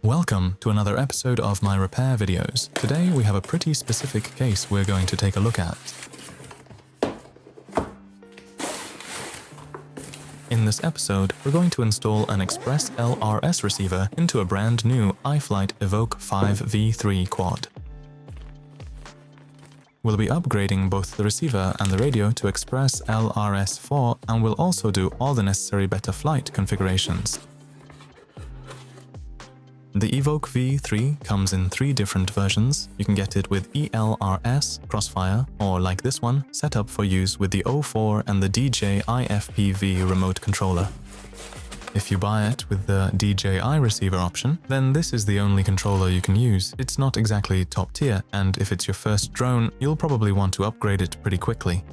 Welcome to another episode of my repair videos. Today we have a pretty specific case we're going to take a look at. In this episode, we're going to install an ExpressLRS receiver into a brand new iFlight Evoque F5 V3 quad. We'll be upgrading both the receiver and the radio to ExpressLRS 4, and we'll also do all the necessary Betaflight configurations. The Evoque V3 comes in 3 different versions. You can get it with ELRS, Crossfire, or like this one, set up for use with the O4 and the DJI FPV remote controller. If you buy it with the DJI receiver option, then this is the only controller you can use. It's not exactly top tier, and if it's your first drone, you'll probably want to upgrade it pretty quickly.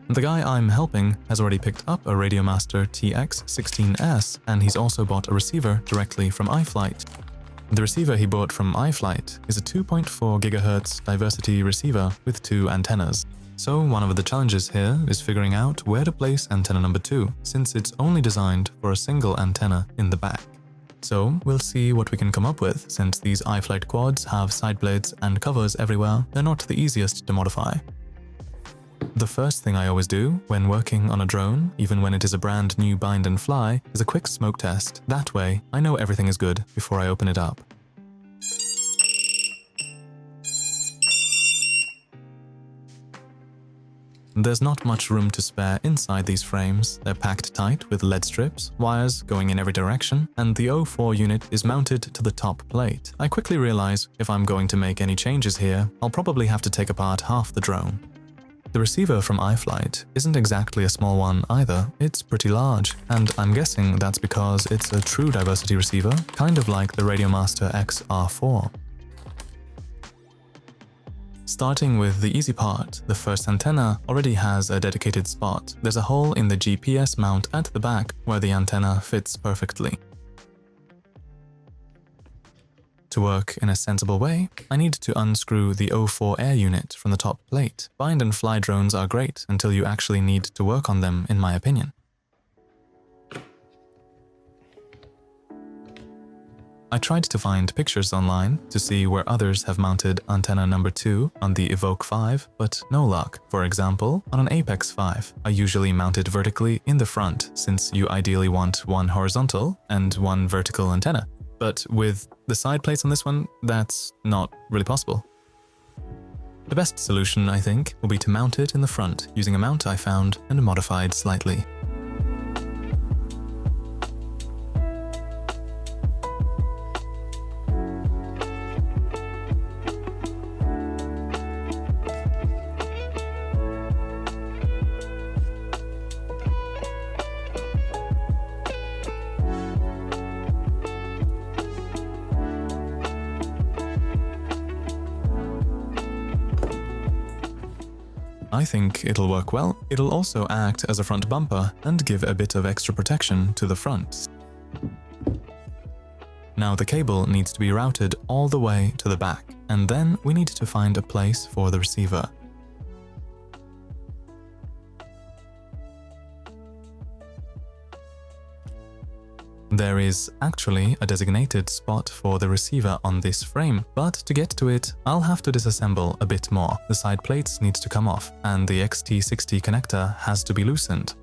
The guy I'm helping has already picked up a Radiomaster TX16S, and he's also bought a receiver directly from iFlight. The receiver he bought from iFlight is a 2.4 GHz diversity receiver with 2 antennas. So one of the challenges here is figuring out where to place antenna number 2, since it's only designed for a single antenna in the back. So we'll see what we can come up with. Since these iFlight quads have side blades and covers everywhere, they're not the easiest to modify. The first thing I always do when working on a drone, even when it is a brand new bind and fly, is a quick smoke test. That way, I know everything is good before I open it up. There's not much room to spare inside these frames. They're packed tight with lead strips, wires going in every direction, and the O4 unit is mounted to the top plate. I quickly realize if I'm going to make any changes here, I'll probably have to take apart half the drone. The receiver from iFlight isn't exactly a small one either, it's pretty large, and I'm guessing that's because it's a true diversity receiver, kind of like the Radiomaster XR4. Starting with the easy part, the first antenna already has a dedicated spot. There's a hole in the GPS mount at the back where the antenna fits perfectly. To work in a sensible way, I need to unscrew the O3 Air Unit from the top plate. Bind and fly drones are great until you actually need to work on them, in my opinion. I tried to find pictures online to see where others have mounted antenna number 2 on the Evoque 5, but no luck. For example, on an Apex 5, I usually mount it vertically in the front, since you ideally want one horizontal and one vertical antenna. But with the side plates on this one, that's not really possible. The best solution, I think, will be to mount it in the front using a mount I found and modified slightly. I think it'll work well. It'll also act as a front bumper and give a bit of extra protection to the front. Now the cable needs to be routed all the way to the back, and then we need to find a place for the receiver. There is actually a designated spot for the receiver on this frame, but to get to it, I'll have to disassemble a bit more. The side plates need to come off, and the XT60 connector has to be loosened.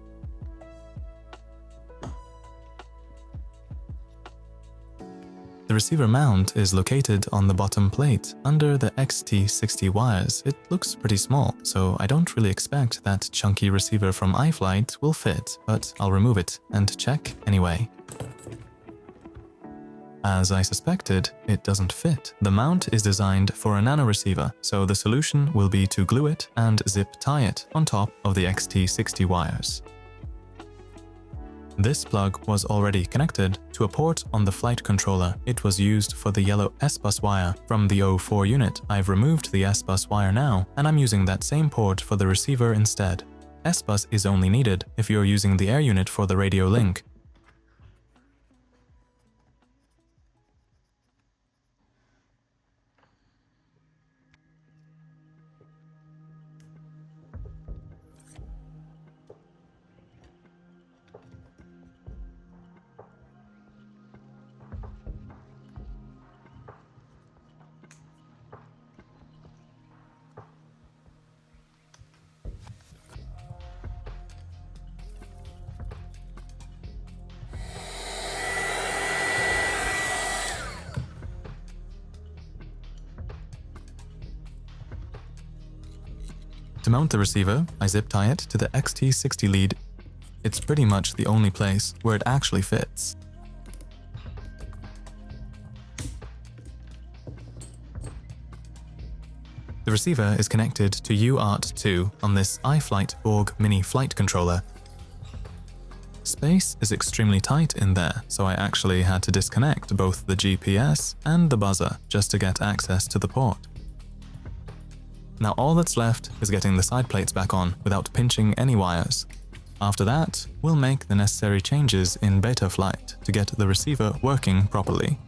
The receiver mount is located on the bottom plate, under the XT60 wires. It looks pretty small, so I don't really expect that chunky receiver from iFlight will fit, but I'll remove it and check anyway. As I suspected, it doesn't fit. The mount is designed for a nano receiver, so the solution will be to glue it and zip tie it on top of the XT60 wires. This plug was already connected to a port on the flight controller. It was used for the yellow SBUS wire from the O4 unit. I've removed the SBUS wire now, and I'm using that same port for the receiver instead. SBUS is only needed if you're using the air unit for the radio link. To mount the receiver, I zip tie it to the XT60 lead. It's pretty much the only place where it actually fits. The receiver is connected to UART2 on this iFlight Borg mini flight controller. Space is extremely tight in there, so I actually had to disconnect both the GPS and the buzzer just to get access to the port. Now all that's left is getting the side plates back on without pinching any wires. After that, we'll make the necessary changes in Betaflight to get the receiver working properly.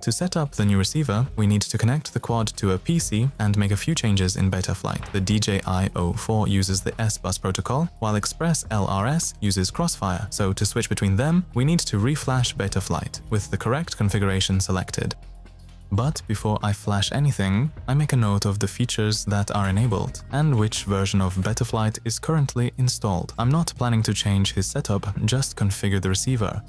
To set up the new receiver, we need to connect the quad to a PC and make a few changes in Betaflight. The DJI O3 uses the SBUS protocol, while ExpressLRS uses Crossfire, so to switch between them, we need to reflash Betaflight with the correct configuration selected. But before I flash anything, I make a note of the features that are enabled and which version of Betaflight is currently installed. I'm not planning to change his setup, just configure the receiver.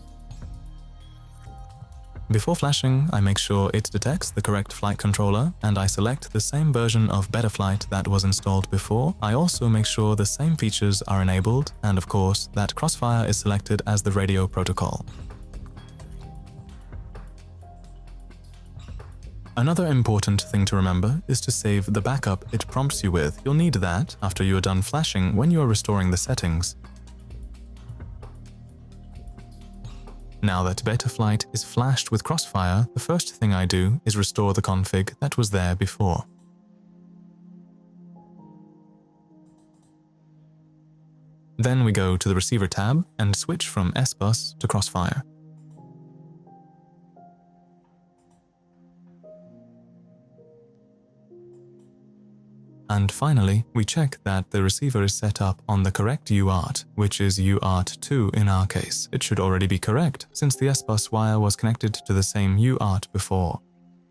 Before flashing, I make sure it detects the correct flight controller and I select the same version of Betaflight that was installed before. I also make sure the same features are enabled and of course that Crossfire is selected as the radio protocol. Another important thing to remember is to save the backup it prompts you with. You'll need that after you are done flashing when you are restoring the settings. Now that Betaflight is flashed with Crossfire, the first thing I do is restore the config that was there before. Then we go to the receiver tab and switch from SBUS to Crossfire. And finally, we check that the receiver is set up on the correct UART, which is UART2 in our case. It should already be correct, since the SBUS wire was connected to the same UART before.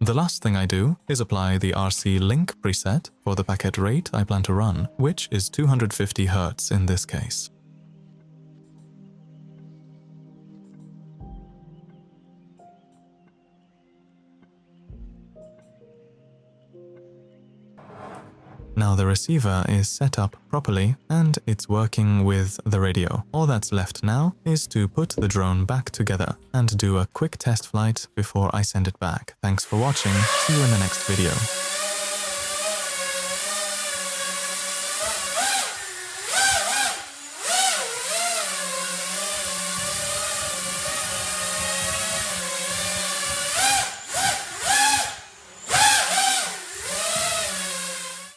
The last thing I do is apply the RC link preset for the packet rate I plan to run, which is 250 Hz in this case. Now the receiver is set up properly and it's working with the radio. All that's left now is to put the drone back together and do a quick test flight before I send it back. Thanks for watching, see you in the next video.